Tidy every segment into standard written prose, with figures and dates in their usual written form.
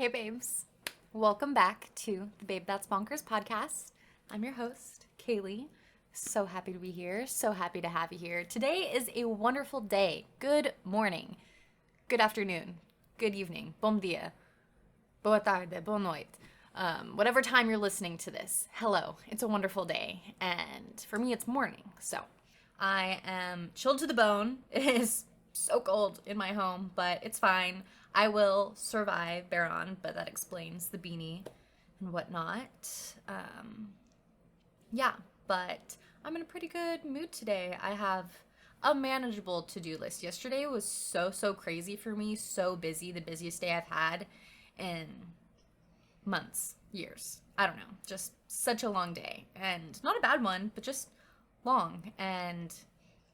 Hey, babes. Welcome back to the Babe That's Bonkers podcast. I'm your host, Kaylee. So happy to be here. So happy to have you here. Today is a wonderful day. Good morning. Good afternoon. Good evening. Bom dia. Boa tarde. Boa noite. Whatever time you're listening to this, hello. It's a wonderful day. And for me, it's morning. So I am chilled to the bone. It is so cold in my home, but it's fine. I will survive, bear on, but that explains the beanie and whatnot. Yeah, but I'm in a pretty good mood today. I have a manageable to-do list. Yesterday was so crazy for me, so busy, the busiest day I've had in months, years. I don't know, just such a long day. And not a bad one, but just long. And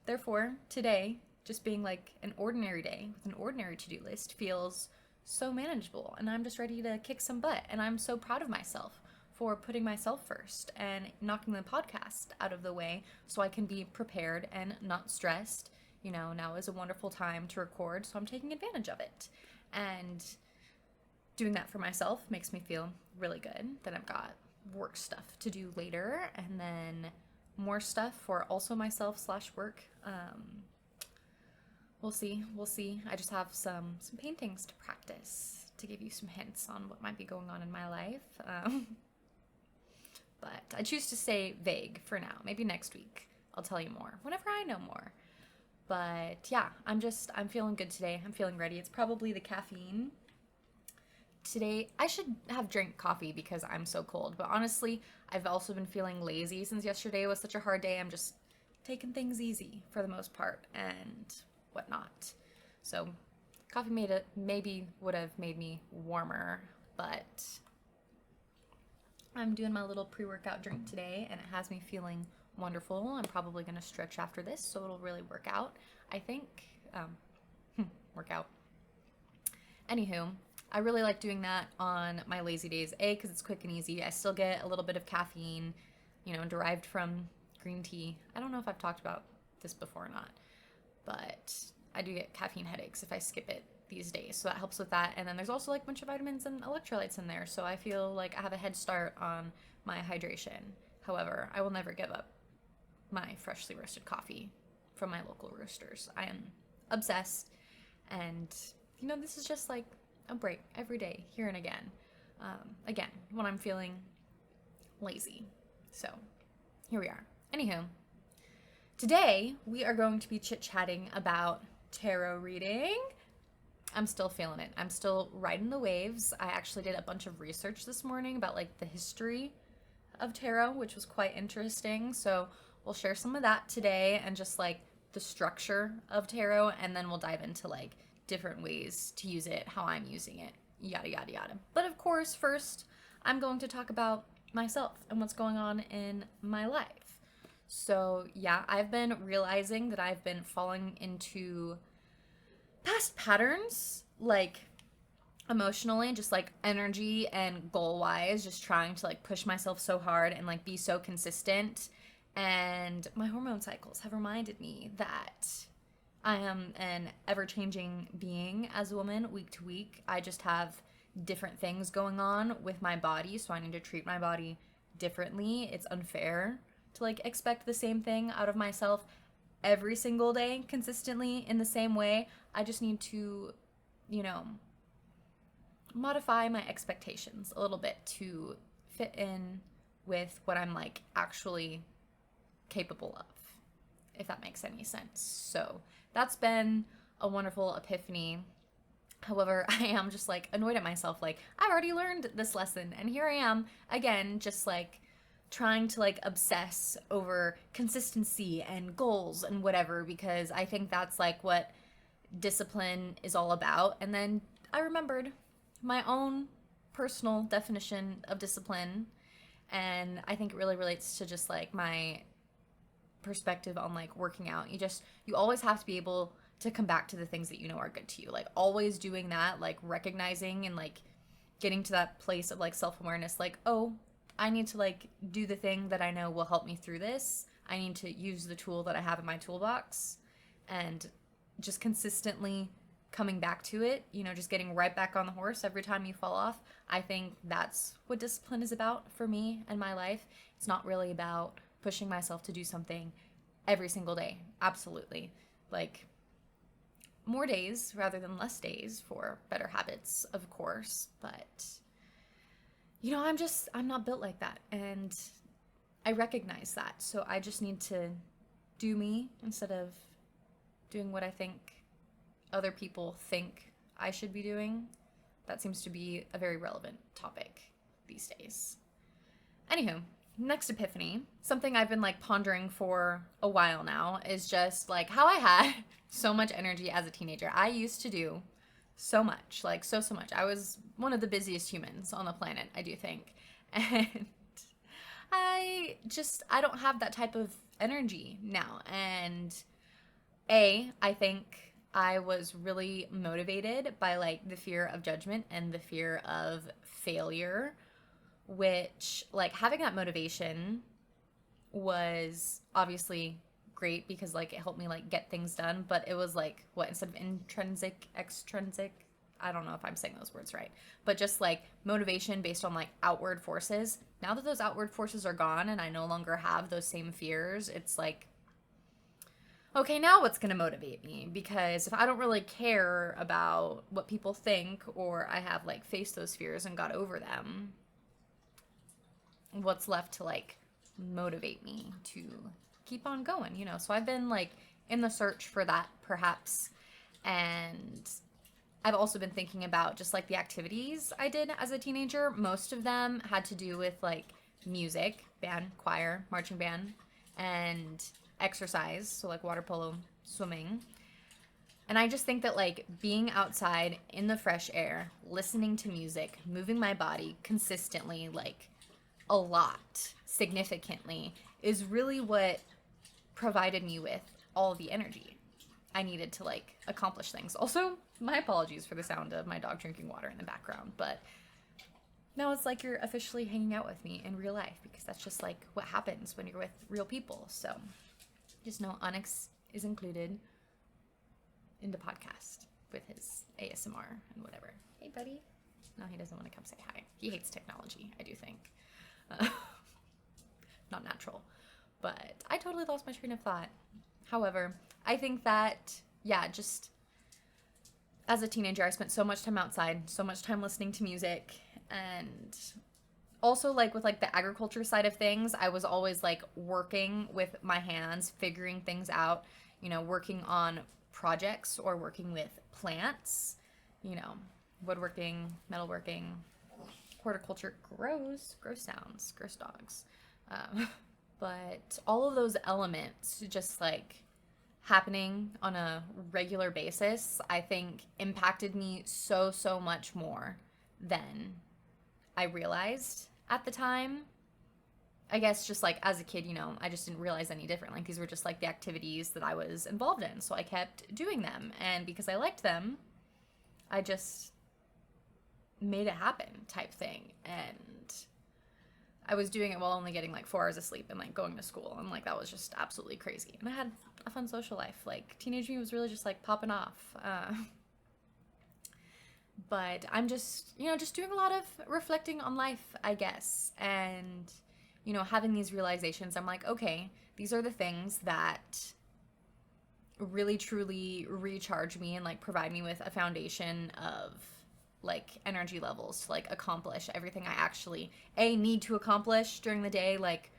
therefore, today, just being like an ordinary day with an ordinary to-do list feels so manageable, and I'm just ready to kick some butt, and I'm so proud of myself for putting myself first and knocking the podcast out of the way so I can be prepared and not stressed. You know, now is a wonderful time to record, so I'm taking advantage of it, and doing that for myself makes me feel really good that I've got work stuff to do later, and then more stuff for also myself / work. We'll see. I just have some paintings to practice to give you some hints on what might be going on in my life. But I choose to stay vague for now. Maybe next week I'll tell you more, whenever I know more. But yeah, I'm feeling good today. I'm feeling ready. It's probably the caffeine. Today, I should have drank coffee because I'm so cold. But honestly, I've also been feeling lazy since yesterday was such a hard day. I'm just taking things easy for the most part and whatnot. So coffee maybe would have made me warmer, but I'm doing my little pre-workout drink today and it has me feeling wonderful. I'm probably going to stretch after this, so it'll really work out, I think. Work out. Anywho, I really like doing that on my lazy days, because it's quick and easy. I still get a little bit of caffeine, derived from green tea. I don't know if I've talked about this before or not, but I do get caffeine headaches if I skip it these days, so that helps with that. And then there's also like a bunch of vitamins and electrolytes in there, so I feel like I have a head start on my hydration. However, I will never give up my freshly roasted coffee from my local roasters. I am obsessed, and this is just like a break every day, here and again. Again, when I'm feeling lazy. So here we are. Anywho, today, we are going to be chit-chatting about tarot reading. I'm still feeling it. I'm still riding the waves. I actually did a bunch of research this morning about like the history of tarot, which was quite interesting. So we'll share some of that today and just like the structure of tarot, and then we'll dive into like different ways to use it, how I'm using it, yada, yada, yada. But of course, first, I'm going to talk about myself and what's going on in my life. So yeah, I've been realizing that I've been falling into past patterns, like emotionally, just like energy and goal wise, just trying to like push myself so hard and like be so consistent. And my hormone cycles have reminded me that I am an ever-changing being as a woman, week to week. I just have different things going on with my body, so I need to treat my body differently. It's unfair to like expect the same thing out of myself every single day consistently in the same way. I just need to, modify my expectations a little bit to fit in with what I'm like actually capable of, if that makes any sense. So that's been a wonderful epiphany. However, I am just like annoyed at myself. Like, I've already learned this lesson, and here I am again, just like trying to like obsess over consistency and goals and whatever, because I think that's like what discipline is all about. And then I remembered my own personal definition of discipline, and I think it really relates to just like my perspective on like working out. You always have to be able to come back to the things that are good to you, like always doing that, like recognizing and like getting to that place of like self-awareness, like, oh, I need to like do the thing that I know will help me through this. I need to use the tool that I have in my toolbox, and just consistently coming back to it, just getting right back on the horse every time you fall off. I think that's what discipline is about for me and my life. It's not really about pushing myself to do something every single day. Absolutely. Like, more days rather than less days for better habits, of course. But, I'm not built like that. And I recognize that. So I just need to do me instead of doing what I think other people think I should be doing. That seems to be a very relevant topic these days. Anywho, next epiphany, something I've been like pondering for a while now, is just like how I had so much energy as a teenager. I used to do so much, like so much. I was one of the busiest humans on the planet, I do think. And I don't have that type of energy now. And I think I was really motivated by like the fear of judgment and the fear of failure, which like having that motivation was obviously great because like it helped me like get things done, but it was like instead of intrinsic, extrinsic, I don't know if I'm saying those words right, but just like motivation based on like outward forces. Now that those outward forces are gone and I no longer have those same fears, it's like, okay, now what's going to motivate me? Because if I don't really care about what people think, or I have like faced those fears and got over them, what's left to like motivate me to keep on going, So I've been like in the search for that perhaps. And I've also been thinking about just like the activities I did as a teenager. Most of them had to do with like music, band, choir, marching band, and exercise, so like water polo, swimming. And I just think that like being outside in the fresh air, listening to music, moving my body consistently, like a lot, significantly, is really what provided me with all the energy I needed to like accomplish things. Also, my apologies for the sound of my dog drinking water in the background, but no, it's like you're officially hanging out with me in real life, because that's just like what happens when you're with real people. So just know Onyx is included in the podcast with his ASMR and whatever. Hey, buddy. No, he doesn't want to come say hi. He hates technology, I do think. Not natural. But I totally lost my train of thought. However, I think that, just as a teenager, I spent so much time outside, so much time listening to music, and also like with like the agriculture side of things, I was always like working with my hands, figuring things out, working on projects or working with plants, woodworking, metalworking, horticulture, gross sounds, gross dogs. But all of those elements just like happening on a regular basis, I think impacted me so much more than I realized at the time. I guess just like as a kid, I just didn't realize any different. Like these were just like the activities that I was involved in. So I kept doing them. And because I liked them, I just made it happen type thing. And I was doing it while only getting like 4 hours of sleep and like going to school. And like that was just absolutely crazy. And I had a fun social life. Like teenage me was really just like popping off. But I'm just, just doing a lot of reflecting on life, I guess. And, having these realizations, I'm like, okay, these are the things that really truly recharge me and like provide me with a foundation of like energy levels to like accomplish everything I actually need to accomplish during the day, like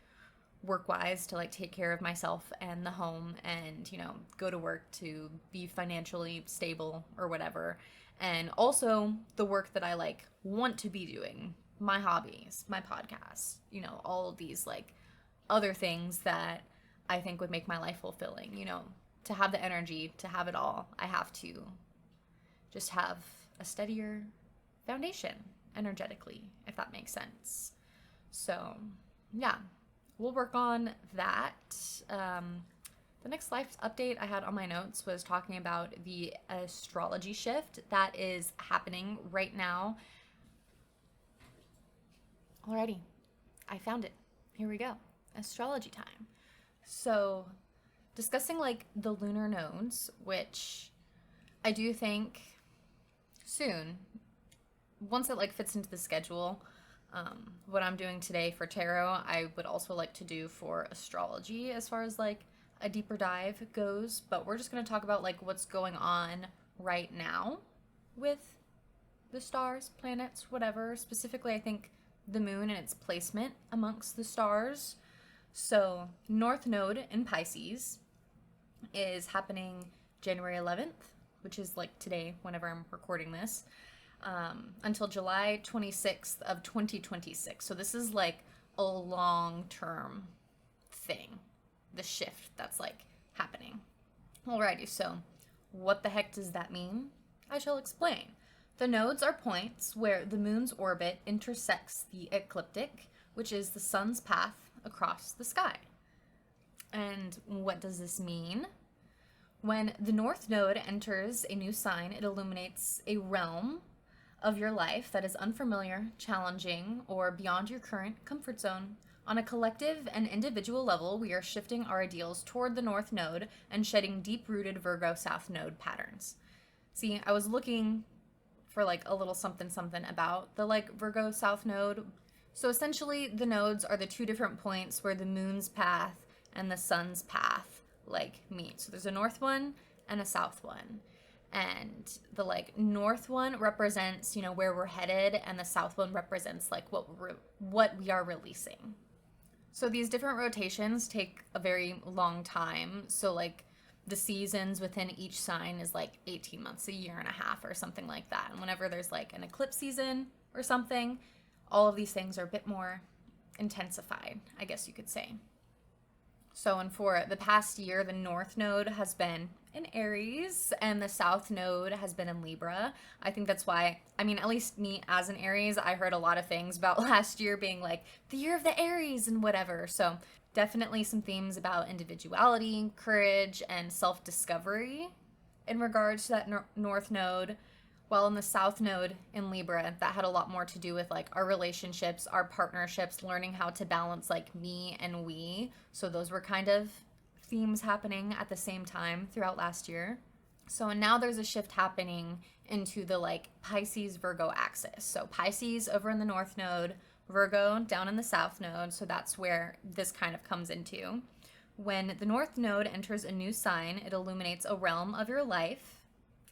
work-wise, to like take care of myself and the home and, go to work to be financially stable or whatever. And also the work that I like want to be doing, my hobbies, my podcasts, all of these like other things that I think would make my life fulfilling. To have the energy, to have it all, I have to just have a steadier foundation energetically, if that makes sense. So yeah, we'll work on that. The next life update I had on my notes was talking about the astrology shift that is happening right now. Alrighty, I found it. Here we go. Astrology time. So, discussing like the lunar nodes, which I do think soon, once it like fits into the schedule, what I'm doing today for tarot, I would also like to do for astrology as far as like a deeper dive goes. But we're just going to talk about like what's going on right now with the stars, planets, whatever. Specifically, I think the moon and its placement amongst the stars. So, North Node in Pisces is happening January 11th, which is like today, whenever I'm recording this, until July 26th of 2026. So, this is like a long-term thing, the shift that's like happening. Alrighty, so what the heck does that mean? I shall explain. The nodes are points where the moon's orbit intersects the ecliptic, which is the sun's path across the sky. And what does this mean? When the North Node enters a new sign, it illuminates a realm of your life that is unfamiliar, challenging, or beyond your current comfort zone. On a collective and individual level, we are shifting our ideals toward the North Node and shedding deep-rooted Virgo South Node patterns. See, I was looking for like a little something about the like Virgo South Node. So essentially the nodes are the two different points where the moon's path and the sun's path like meet. So there's a north one and a south one. And the like north one represents, you know, where we're headed, and the south one represents like what we are releasing. So these different rotations take a very long time. So like the seasons within each sign is like 18 months, a year and a half or something like that. And whenever there's like an eclipse season or something, all of these things are a bit more intensified, I guess you could say. So, and for the past year, the North Node has been in Aries and the South Node has been in Libra. I think that's why, I mean, at least me as an Aries, I heard a lot of things about last year being like the year of the Aries and whatever. So definitely some themes about individuality, courage, and self-discovery in regards to that North Node. While in the South Node in Libra, that had a lot more to do with like our relationships, our partnerships, learning how to balance like me and we. So those were kind of themes happening at the same time throughout last year. So now there's a shift happening into the like Pisces Virgo axis. So Pisces over in the North Node, Virgo down in the South Node. So that's where this kind of comes into. When the North Node enters a new sign, it illuminates a realm of your life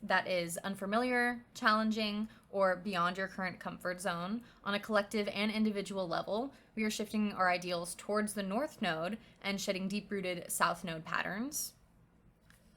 that is unfamiliar, challenging, or beyond your current comfort zone. On a collective and individual level, we are shifting our ideals towards the North Node and shedding deep-rooted South Node patterns.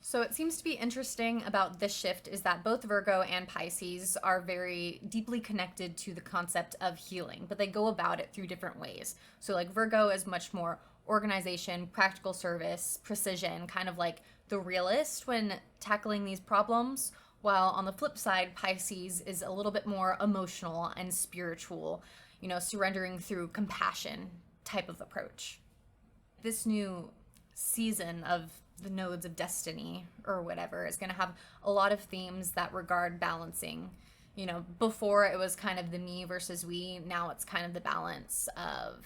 So it seems to be interesting about this shift is that both Virgo and Pisces are very deeply connected to the concept of healing, but they go about it through different ways. So like Virgo is much more organization, practical service, precision, kind of like the realist when tackling these problems, while on the flip side, Pisces is a little bit more emotional and spiritual, you know, surrendering through compassion type of approach. This new season of the nodes of destiny or whatever is going to have a lot of themes that regard balancing. You know, before it was kind of the me versus we, now it's kind of the balance of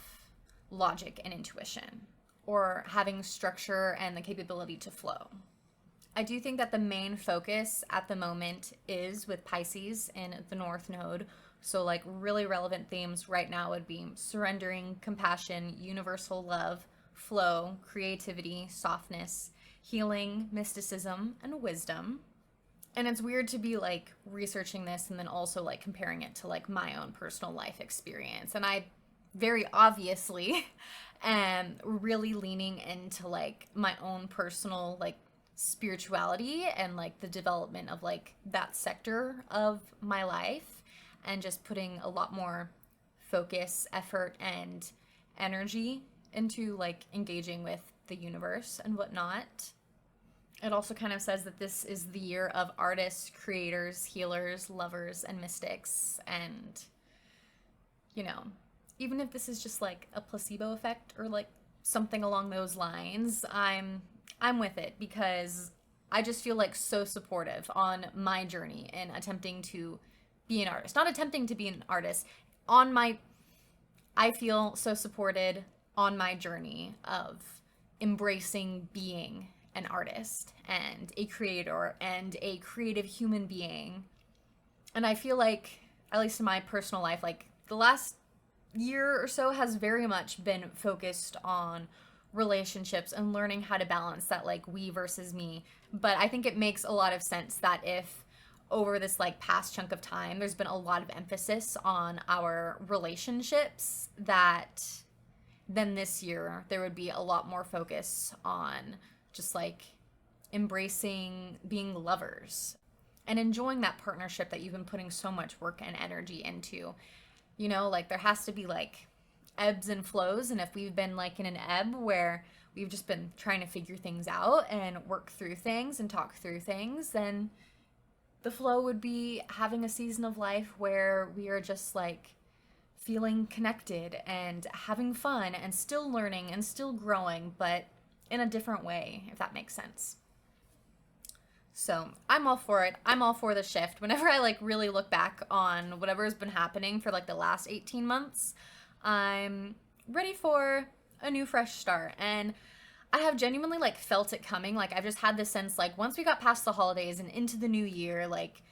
logic and intuition, or having structure and the capability to flow. I do think that the main focus at the moment is with Pisces in the North Node. So like really relevant themes right now would be surrendering, compassion, universal love, flow, creativity, softness, healing, mysticism, and wisdom. And it's weird to be like researching this and then also like comparing it to like my own personal life experience. And I very obviously am really leaning into like my own personal like spirituality and like the development of like that sector of my life, and just putting a lot more focus, effort, and energy into like engaging with the universe and whatnot. It also kind of says that this is the year of artists, creators, healers, lovers, and mystics. And, you know, even if this is just like a placebo effect or like something along those lines, I'm with it, because I just feel like so supportive on my journey in attempting to be an artist. Not attempting to be an artist. I feel so supported on my journey of embracing being an artist and a creator and a creative human being. And I feel like, at least in my personal life, like the last year or so has very much been focused on relationships and learning how to balance that, like, we versus me. But I think it makes a lot of sense that if over this like past chunk of time there's been a lot of emphasis on our relationships, that then this year there would be a lot more focus on just like embracing being lovers and enjoying that partnership that you've been putting so much work and energy into. You know, like there has to be like ebbs and flows, and if we've been like in an ebb where we've just been trying to figure things out and work through things and talk through things, then the flow would be having a season of life where we are just like feeling connected and having fun and still learning and still growing, but in a different way, if that makes sense. So I'm all for it. I'm all for the shift. Whenever I like really look back on whatever has been happening for like the last 18 months, I'm ready for a new fresh start. And I have genuinely like felt it coming. Like I've just had this sense like once we got past the holidays and into the new year, like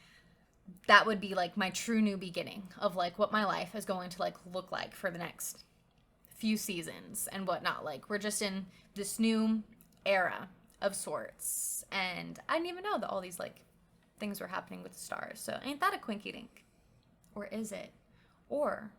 that would be like my true new beginning of like what my life is going to like look like for the next few seasons and whatnot. Like we're just in this new era of sorts, and I didn't even know that all these like things were happening with the stars. So ain't that a quinky dink? Or is it? Or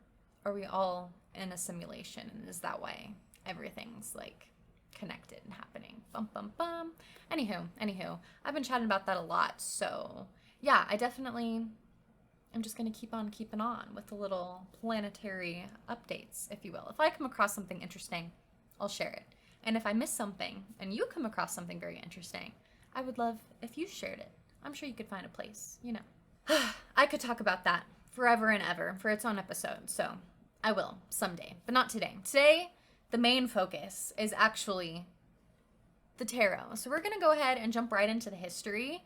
are we all in a simulation, and is that why everything's like connected and happening? Bum bum bum. Anywho, I've been chatting about that a lot, so yeah, I'm just gonna keep on keeping on with the little planetary updates, if you will. If I come across something interesting, I'll share it. And if I miss something and you come across something very interesting, I would love if you shared it. I'm sure you could find a place, you know. I could talk about that forever and ever for its own episode, so I will someday, but not today. Today, the main focus is actually the tarot. So we're gonna go ahead and jump right into the history.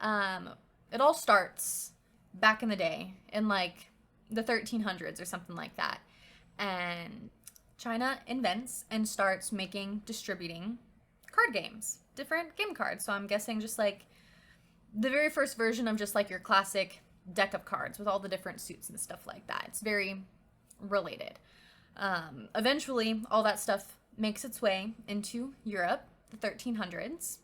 It all starts back in the day in like the 1300s or something like that. And China invents and starts distributing card games, different game cards. So I'm guessing just like the very first version of just like your classic deck of cards with all the different suits and stuff like that. It's very related. Eventually, all that stuff makes its way into Europe, the 1300s.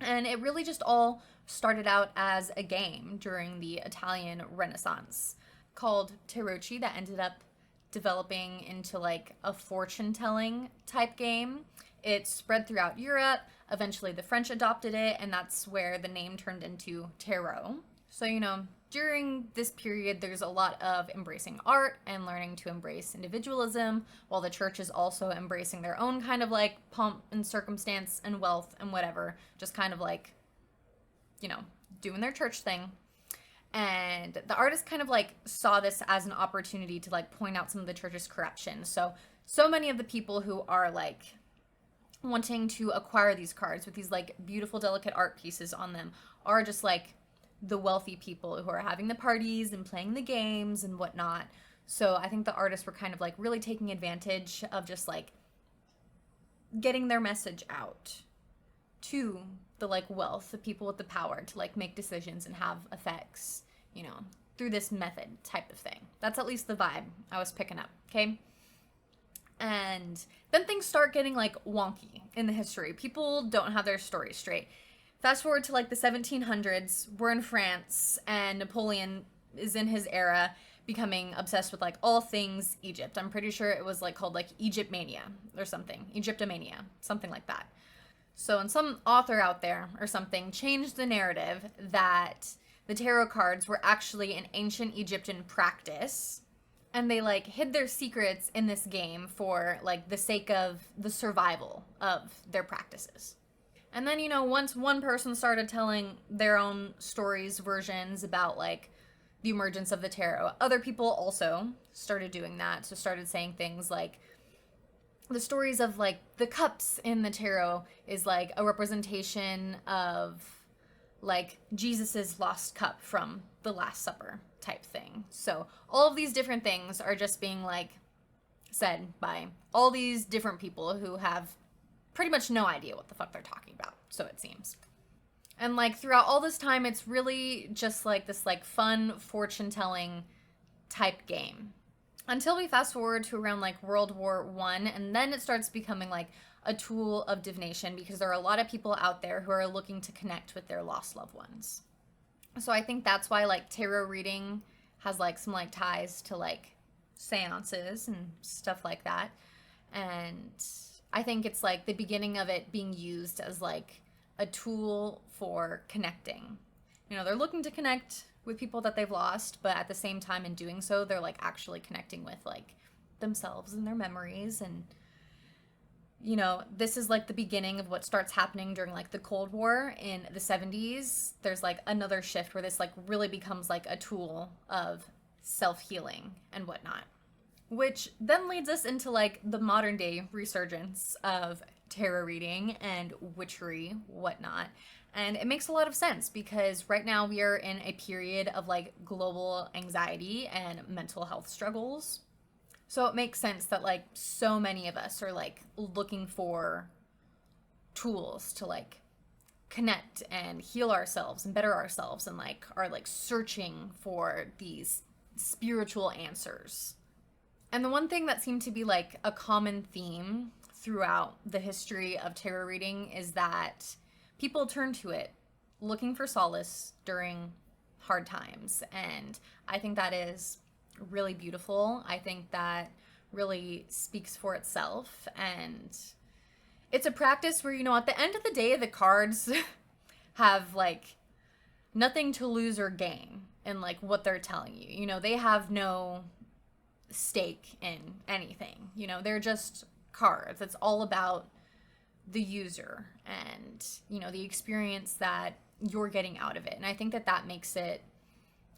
And it really just all started out as a game during the Italian Renaissance called tarocchi that ended up developing into like a fortune-telling type game. It spread throughout Europe. Eventually the French adopted it, and that's where the name turned into tarot. So, you know, during this period, there's a lot of embracing art and learning to embrace individualism, while the church is also embracing their own kind of like pomp and circumstance and wealth and whatever, just kind of like, you know, doing their church thing. And the artist kind of like saw this as an opportunity to like point out some of the church's corruption. So many of the people who are like wanting to acquire these cards with these like beautiful, delicate art pieces on them are just like the wealthy people who are having the parties and playing the games and whatnot. So I think the artists were kind of like really taking advantage of just like getting their message out to the like wealth, the people with the power to like make decisions and have effects, you know, through this method type of thing. That's at least the vibe I was picking up, okay? And then things start getting like wonky in the history. People don't have their stories straight. Fast forward to like the 1700s, we're in France, and Napoleon is in his era becoming obsessed with like all things Egypt. I'm pretty sure it was like called like Egyptmania or something, Egyptomania, something like that. So, and some author out there or something changed the narrative that the tarot cards were actually an ancient Egyptian practice, and they like hid their secrets in this game for like the sake of the survival of their practices. And then, you know, once one person started telling their own stories, versions about like the emergence of the tarot, other people also started doing that. So started saying things like, the stories of like the cups in the tarot is like a representation of like Jesus's lost cup from the Last Supper type thing. So all of these different things are just being like said by all these different people who have pretty much no idea what the fuck they're talking about, so it seems. And like throughout all this time, it's really just like this like fun fortune-telling type game. Until we fast forward to around like World War I, and then it starts becoming like a tool of divination because there are a lot of people out there who are looking to connect with their lost loved ones. So I think that's why like tarot reading has like some like ties to like seances and stuff like that. And I think it's like the beginning of it being used as like a tool for connecting. You know, they're looking to connect with people that they've lost, but at the same time in doing so, they're like actually connecting with like themselves and their memories. And, you know, this is like the beginning of what starts happening during like the Cold War in the 70s. There's like another shift where this like really becomes like a tool of self-healing and whatnot, which then leads us into like the modern day resurgence of tarot reading and witchery, whatnot. And it makes a lot of sense because right now we are in a period of like global anxiety and mental health struggles. So it makes sense that like so many of us are like looking for tools to like connect and heal ourselves and better ourselves, and like are like searching for these spiritual answers. And the one thing that seemed to be like a common theme throughout the history of tarot reading is that people turn to it looking for solace during hard times. And I think that is really beautiful. I think that really speaks for itself. And it's a practice where, you know, at the end of the day, the cards have like nothing to lose or gain in like what they're telling you. You know, they have no stake in anything. You know, they're just cards. It's all about the user and, you know, the experience that you're getting out of it. And I think that that makes it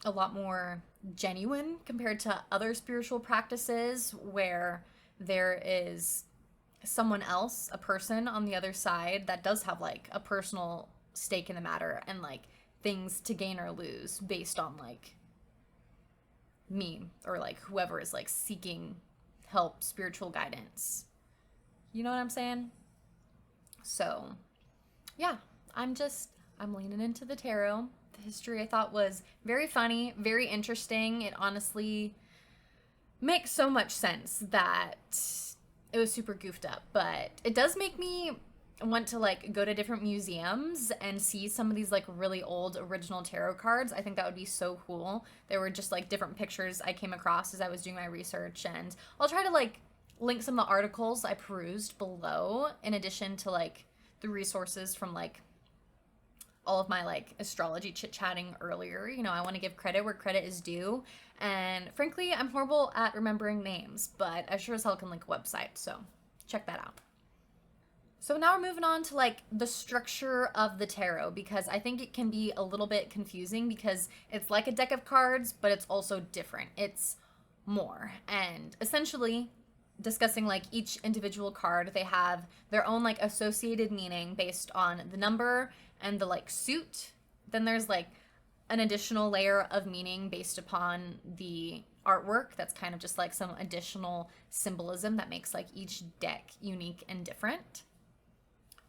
a lot more genuine compared to other spiritual practices where there is someone else, a person on the other side that does have like a personal stake in the matter and like things to gain or lose based on like me or like whoever is like seeking help, spiritual guidance. You know what I'm saying? So yeah, I'm leaning into the tarot. The history I thought was very funny, very interesting. It honestly makes so much sense that it was super goofed up, but it does make me want to like go to different museums and see some of these like really old original tarot cards. I think that would be so cool. There were just like different pictures I came across as I was doing my research, and I'll try to like link some of the articles I perused below in addition to like the resources from like all of my like astrology chit-chatting earlier. You know, I want to give credit where credit is due, and frankly I'm horrible at remembering names, but I sure as hell can link a website, so check that out. So now we're moving on to like the structure of the tarot, because I think it can be a little bit confusing because it's like a deck of cards, but it's also different. It's more. And essentially discussing like each individual card, they have their own like associated meaning based on the number and the like suit. Then there's like an additional layer of meaning based upon the artwork. That's kind of just like some additional symbolism that makes like each deck unique and different.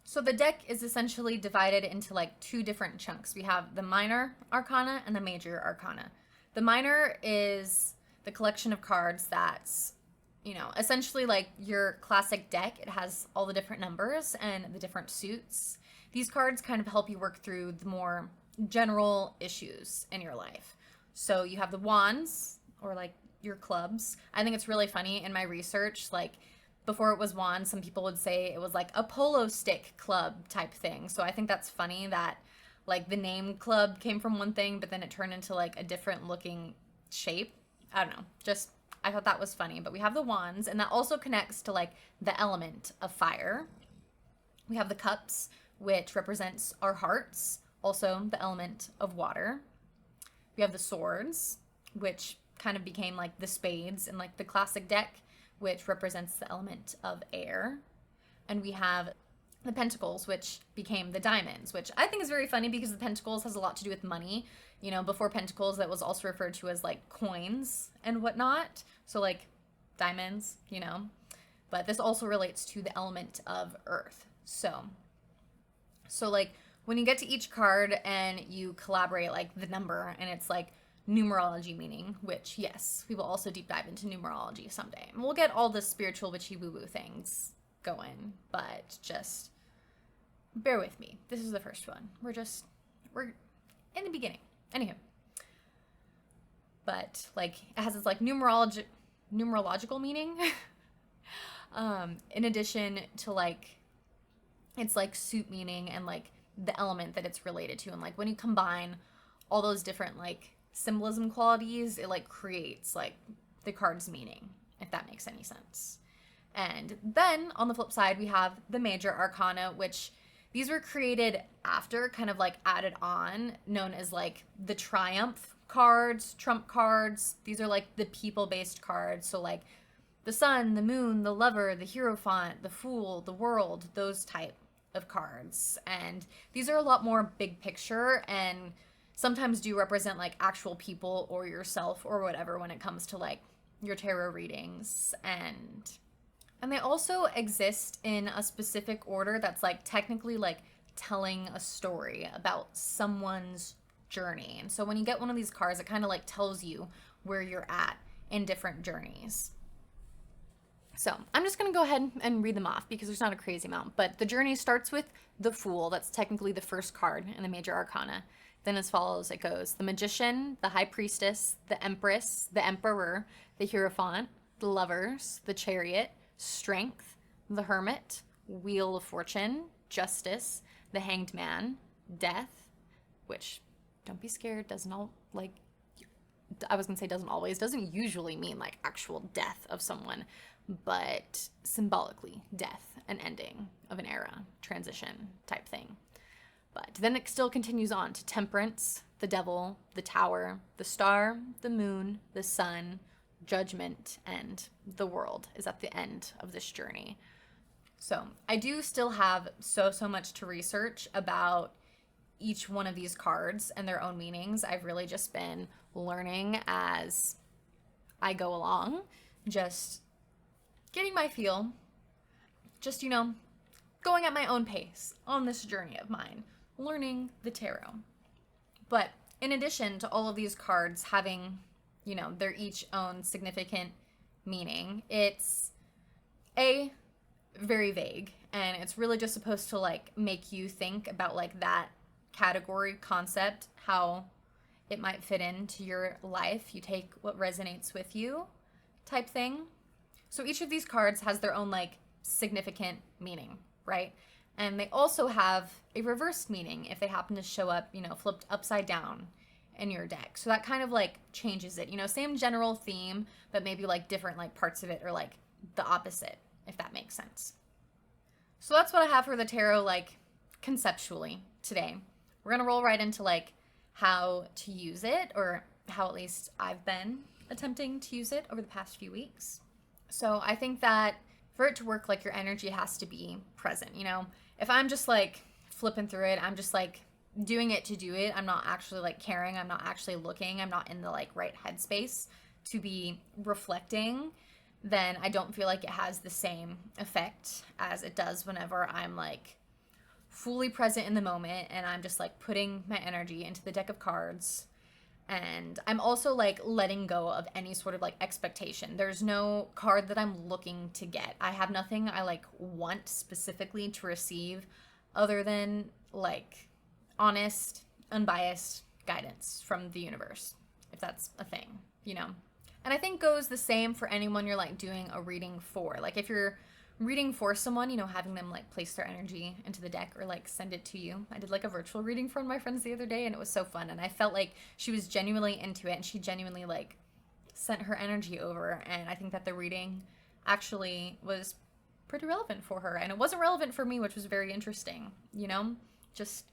So the deck is essentially divided into like two different chunks. We have the minor arcana and the major arcana. The minor is the collection of cards that's, you know, essentially like your classic deck. It has all the different numbers and the different suits. These cards kind of help you work through the more general issues in your life. So you have the wands, or like your clubs. I think it's really funny in my research, like before it was wands, some people would say it was like a polo stick club type thing. So I think that's funny that like the name club came from one thing, but then it turned into like a different looking shape. I don't know, just I thought that was funny. But we have the wands, and that also connects to like the element of fire. We have the cups, which represents our hearts, also the element of water. We have the swords, which kind of became like the spades in like the classic deck, which represents the element of air. And we have the pentacles, which became the diamonds, which I think is very funny because the pentacles has a lot to do with money. You know, before pentacles, that was also referred to as like coins and whatnot. So like diamonds, you know. but this also relates to the element of earth. So like when you get to each card and you collaborate like the number, and it's like numerology meaning, which yes, we will also deep dive into numerology someday. And we'll get all the spiritual witchy woo-woo things going, but just bear with me. This is the first one. We're in the beginning. Anywho. But like it has this like numerological meaning. In addition to like it's like suit meaning and like the element that it's related to, and like when you combine all those different like symbolism qualities, it like creates like the card's meaning, if that makes any sense. And then on the flip side, we have the major arcana, which these were created after, kind of like added on, known as like the triumph cards, trump cards. These are like the people-based cards. So like the sun, the moon, the lover, the hierophant, the fool, the world, those type of cards. And these are a lot more big picture and sometimes do represent like actual people or yourself or whatever when it comes to like your tarot readings. And they also exist in a specific order that's like technically like telling a story about someone's journey. And so when you get one of these cards, it kind of like tells you where you're at in different journeys. So I'm just going to go ahead and read them off because there's not a crazy amount. But the journey starts with the Fool. That's technically the first card in the major arcana. Then as follows, it goes the Magician, the High Priestess, the Empress, the Emperor, the Hierophant, the Lovers, the Chariot, Strength, the Hermit, Wheel of Fortune, Justice, the Hanged Man, Death, which, don't be scared, doesn't doesn't usually mean like actual death of someone, but symbolically death, an ending of an era, transition type thing. But then it still continues on to Temperance, the Devil, the Tower, the Star, the Moon, the Sun, Judgment, and the World is at the end of this journey. So I do still have so much to research about each one of these cards and their own meanings. I've really just been learning as I go along, just getting my feel, just, going at my own pace on this journey of mine, learning the tarot. But in addition to all of these cards having, their each own significant meaning, it's very vague, and it's really just supposed to like make you think about like that category concept, how it might fit into your life. You take what resonates with you type thing. So each of these cards has their own like significant meaning, right? And they also have a reversed meaning if they happen to show up, flipped upside down in your deck. So that kind of like changes it, same general theme, but maybe like different like parts of it are like the opposite, if that makes sense. So that's what I have for the tarot, like conceptually today. We're going to roll right into like how to use it, or how at least I've been attempting to use it over the past few weeks. So I think that for it to work, like your energy has to be present. If I'm just like flipping through it, I'm just like doing it to do it. I'm not actually like caring. I'm not actually looking. I'm not in the like right headspace to be reflecting. Then I don't feel like it has the same effect as it does whenever I'm like fully present in the moment and I'm just like putting my energy into the deck of cards. And I'm also like letting go of any sort of like expectation. There's no card that I'm looking to get. I have nothing I like want specifically to receive other than like honest, unbiased guidance from the universe, if that's a thing, And I think goes the same for anyone you're like doing a reading for. Like if you're reading for someone, having them like place their energy into the deck or like send it to you. I did like a virtual reading for one of my friends the other day, and it was so fun, and I felt like she was genuinely into it and she genuinely like sent her energy over, and I think that the reading actually was pretty relevant for her, and it wasn't relevant for me, which was very interesting, just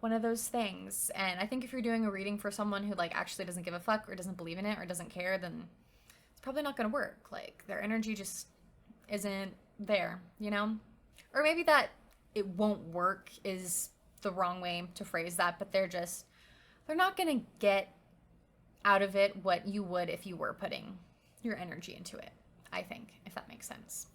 one of those things. And I think if you're doing a reading for someone who like actually doesn't give a fuck or doesn't believe in it or doesn't care, then it's probably not going to work. Like their energy just isn't there, or maybe that it won't work is the wrong way to phrase that, but they're not going to get out of it what you would if you were putting your energy into it, I think, if that makes sense.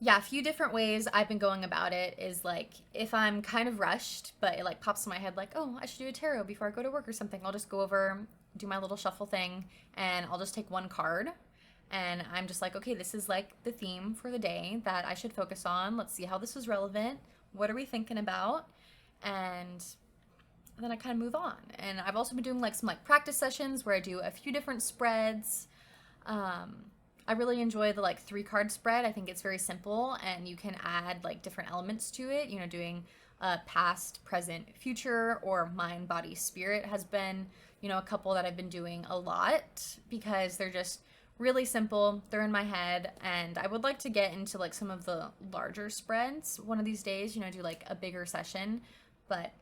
Yeah, a few different ways I've been going about it is like if I'm kind of rushed, but it like pops in my head like, oh, I should do a tarot before I go to work or something. I'll just go over, do my little shuffle thing, and I'll just take one card. And I'm just like, okay, this is like the theme for the day that I should focus on. Let's see how this is relevant. What are we thinking about? And then I kind of move on. And I've also been doing like some like practice sessions where I do a few different spreads. I really enjoy the like 3 card spread. I think it's very simple and you can add like different elements to it. You know, doing past, present, future, or mind, body, spirit has been, you know, a couple that I've been doing a lot because they're just really simple. They're in my head, and I would like to get into like some of the larger spreads one of these days, you know, do like a bigger session, but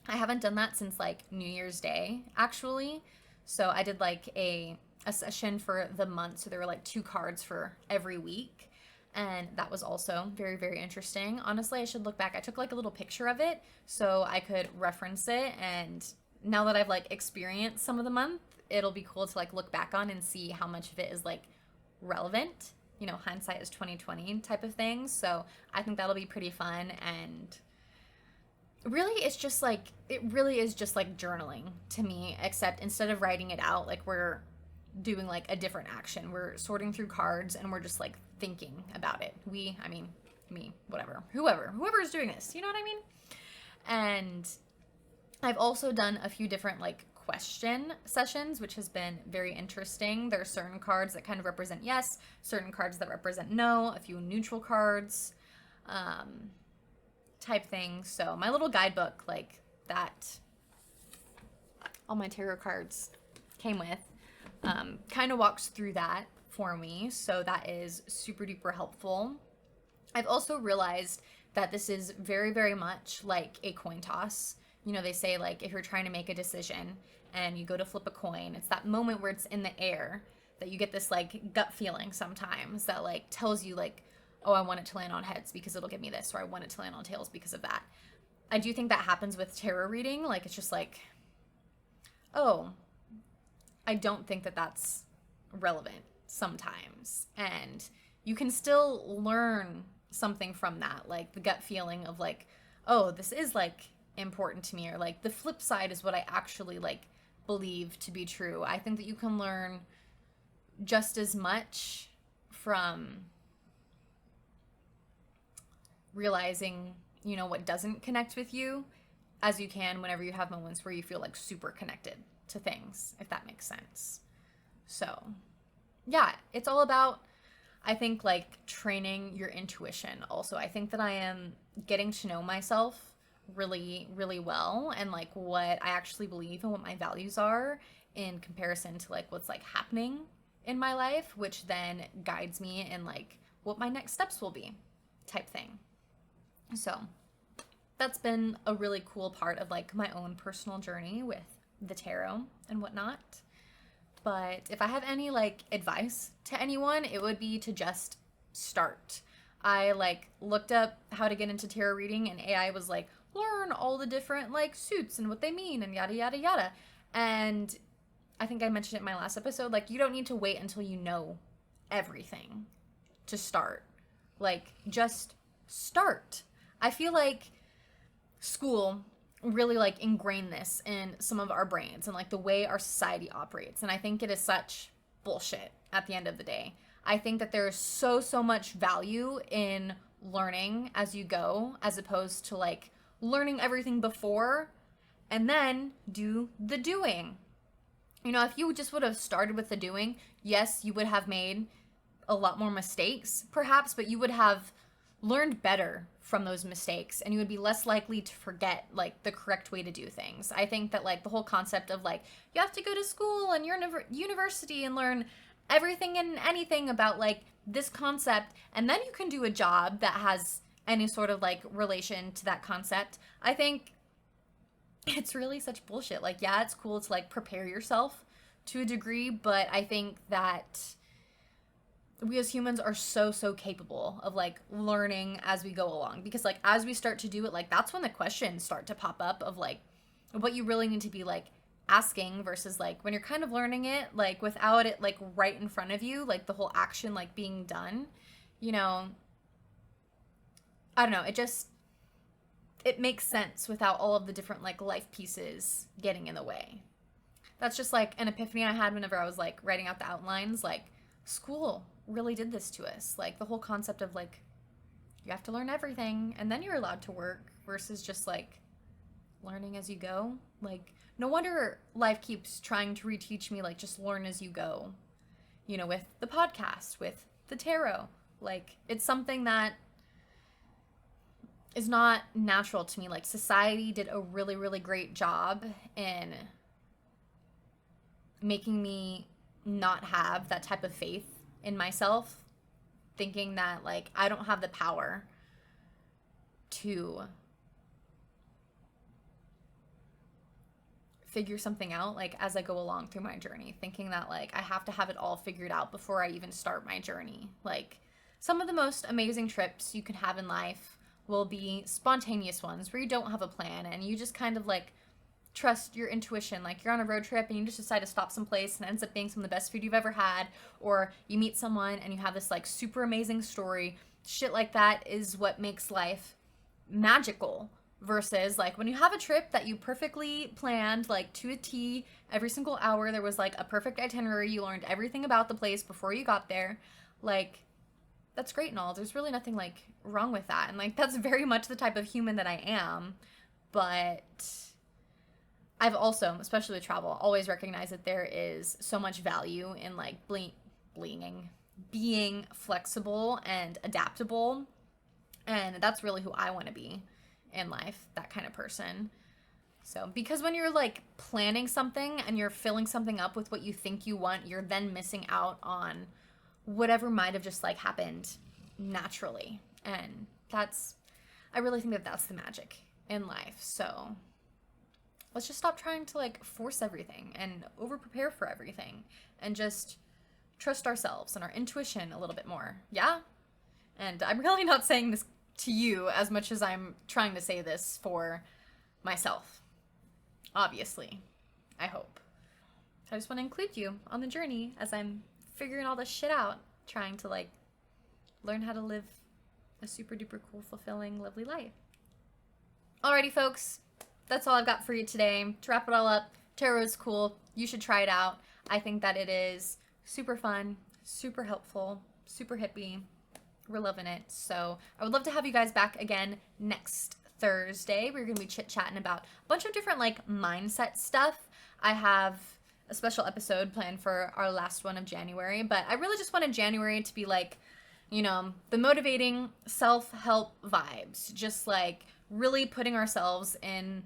I haven't done that since like New Year's Day actually. So I did like a session for the month, so there were like 2 cards for every week, and that was also very, very interesting. Honestly, I should look back. I took like a little picture of it so I could reference it, and now that I've like experienced some of the month, it'll be cool to like look back on and see how much of it is like relevant. You know, hindsight is 2020 type of thing. So I think that'll be pretty fun. And really it really is just like journaling to me, except instead of writing it out, like we're doing like a different action. We're sorting through cards and we're just like thinking about it. I mean, me, whatever, whoever is doing this, you know what I mean? And I've also done a few different like question sessions, which has been very interesting. There are certain cards that kind of represent yes, certain cards that represent no, a few neutral cards, type things. So my little guidebook, like that all my tarot cards came with, kind of walks through that for me. So that is super duper helpful. I've also realized that this is very, very much like a coin toss. You know, they say like if you're trying to make a decision and you go to flip a coin, it's that moment where it's in the air that you get this like gut feeling sometimes that like tells you like, oh, I want it to land on heads because it'll give me this, or I want it to land on tails because of that. I do think that happens with tarot reading. Like it's just like, oh, I don't think that that's relevant sometimes. And you can still learn something from that, like the gut feeling of like, oh, this is like important to me, or like the flip side is what I actually like believe to be true. I think that you can learn just as much from realizing, you know, what doesn't connect with you as you can whenever you have moments where you feel like super connected to things, if that makes sense. So yeah, it's all about, I think, like training your intuition. Also, I think that I am getting to know myself really, really well, and like what I actually believe and what my values are in comparison to like what's like happening in my life, which then guides me in like what my next steps will be, type thing. So that's been a really cool part of like my own personal journey with the tarot and whatnot. But if I have any like advice to anyone, it would be to just start. I like looked up how to get into tarot reading, and AI was like, learn all the different like suits and what they mean and yada yada yada. And I think I mentioned it in my last episode, like you don't need to wait until you know everything to start. Like just start. I feel like school really like ingrained this in some of our brains and like the way our society operates, and I think it is such bullshit at the end of the day. I think that there is so much value in learning as you go, as opposed to like learning everything before and then do the doing. You know, if you just would have started with the doing, yes, you would have made a lot more mistakes perhaps, but you would have learned better from those mistakes, and you would be less likely to forget like the correct way to do things. I think that like the whole concept of like you have to go to school and university and learn everything and anything about like this concept, and then you can do a job that has any sort of like relation to that concept. I think it's really such bullshit. Like, yeah, it's cool to like prepare yourself to a degree, but I think that we as humans are so capable of like learning as we go along, because like as we start to do it, like that's when the questions start to pop up of like what you really need to be like asking, versus like when you're kind of learning it like without it like right in front of you, like the whole action like being done, you know, I don't know, it makes sense without all of the different like life pieces getting in the way. That's just like an epiphany I had whenever I was like writing out the outlines. Like, school really did this to us. Like, the whole concept of like, you have to learn everything and then you're allowed to work versus just like learning as you go. Like, no wonder life keeps trying to reteach me, like, just learn as you go. You know, with the podcast, with the tarot. Like, it's something that is not natural to me. Like, society did a really, really great job in making me not have that type of faith in myself, thinking that like I don't have the power to figure something out like as I go along through my journey, thinking that like I have to have it all figured out before I even start my journey. Like, some of the most amazing trips you can have in life will be spontaneous ones where you don't have a plan and you just kind of like trust your intuition. Like, you're on a road trip and you just decide to stop someplace and it ends up being some of the best food you've ever had, or you meet someone and you have this like super amazing story. Shit like that is what makes life magical, versus like when you have a trip that you perfectly planned like to a T. Every single hour there was like a perfect itinerary, you learned everything about the place before you got there. Like, that's great and all, there's really nothing like wrong with that, and like that's very much the type of human that I am. But I've also, especially with travel, always recognized that there is so much value in like being flexible and adaptable. And that's really who I want to be in life, that kind of person. So, because when you're like planning something and you're filling something up with what you think you want, you're then missing out on whatever might have just like happened naturally. And I really think that that's the magic in life. So let's just stop trying to like force everything and over prepare for everything and just trust ourselves and our intuition a little bit more. Yeah? And I'm really not saying this to you as much as I'm trying to say this for myself. Obviously. I hope. I just want to include you on the journey as I'm figuring all this shit out, trying to like learn how to live a super duper cool, fulfilling, lovely life. Alrighty, folks. That's all I've got for you today. To wrap it all up, tarot is cool. You should try it out. I think that it is super fun, super helpful, super hippie. We're loving it. So I would love to have you guys back again next Thursday. We're going to be chit-chatting about a bunch of different like mindset stuff. I have a special episode planned for our last one of January, but I really just wanted January to be like, you know, the motivating self-help vibes. Just like really putting ourselves in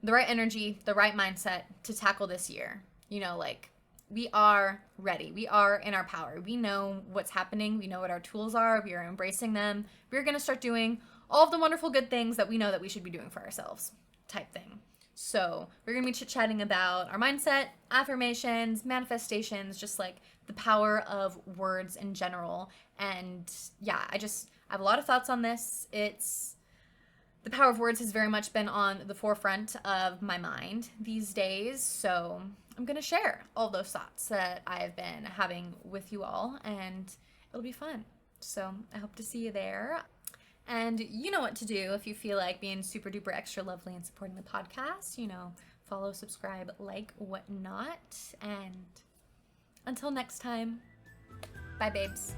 the right energy, the right mindset to tackle this year. You know, like, we are ready. We are in our power. We know what's happening. We know what our tools are. We are embracing them. We're going to start doing all of the wonderful good things that we know that we should be doing for ourselves, type thing. So we're going to be chit-chatting about our mindset, affirmations, manifestations, just like the power of words in general. And yeah, I have a lot of thoughts on this. The power of words has very much been on the forefront of my mind these days, so I'm going to share all those thoughts that I have been having with you all, and it'll be fun. So I hope to see you there. And you know what to do if you feel like being super duper extra lovely and supporting the podcast. You know, follow, subscribe, like, whatnot. And until next time, bye, babes.